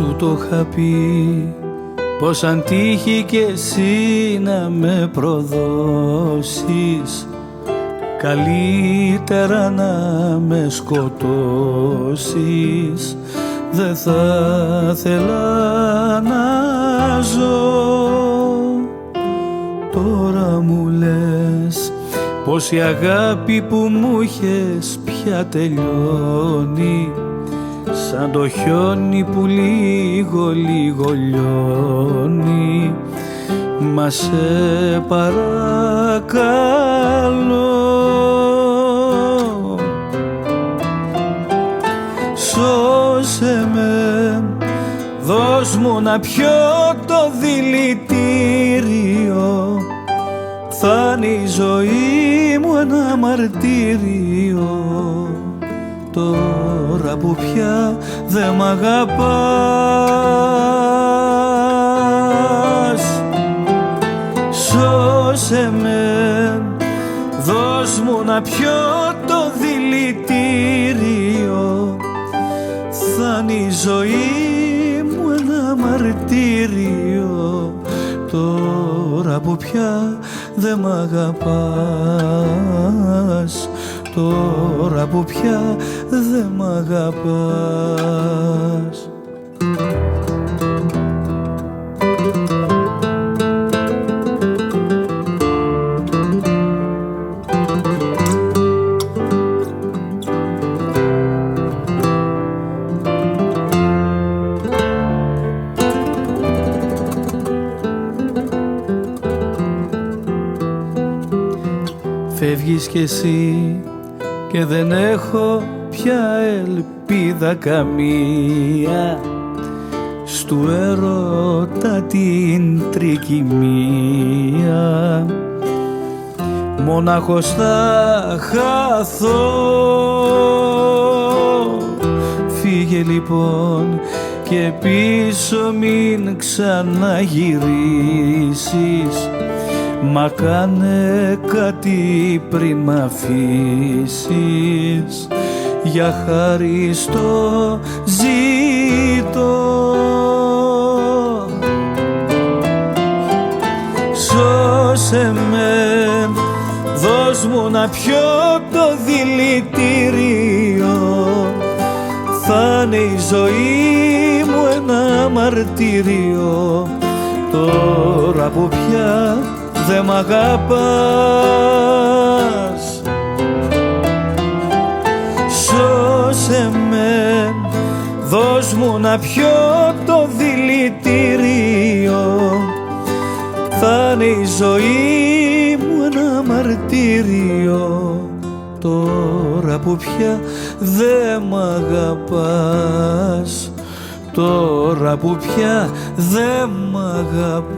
Σου το είχα πει πως αν τύχει κι εσύ να με προδώσεις, καλύτερα να με σκοτώσεις. Δεν θα θέλα να ζω. Τώρα μου λες πως η αγάπη που μου είχες πια τελειώνει, σαν το χιόνι που λίγο λίγο λιώνει. Μα σε παρακαλώ, σώσε με, δώσ' μου να πιω το δηλητήριο. Θα είναι η ζωή μου ένα μαρτύριο, τώρα που πια δε μ' αγαπάς. Σώσε με, δώσ' μου να πιω το δηλητήριο. Θα είναι η ζωή μου ένα μαρτύριο, τώρα που πια δε μ' αγαπάς. Τώρα που πια δε μ' αγαπάς. Φεύγεις κι εσύ και δεν έχω πια ελπίδα καμία στου έρωτα την τρικυμία. Μονάχος θα χαθώ. Φύγε λοιπόν και πίσω μην ξαναγυρίσεις, μα κάνε κάτι πριν μ' αφήσεις. Για χάρη στο ζήτω. Σώσε με, δώσ' μου να πιω το δηλητήριο. Θα είναι η ζωή μου ένα μαρτύριο, τώρα που πια δε μ' αγαπάς. Σώσε με, δώσ' μου να πιω το δηλητήριο. Θα είναι η ζωή μου ένα μαρτύριο, τώρα που πια δε μ' αγαπάς. Τώρα που πια δε μ' αγαπάς.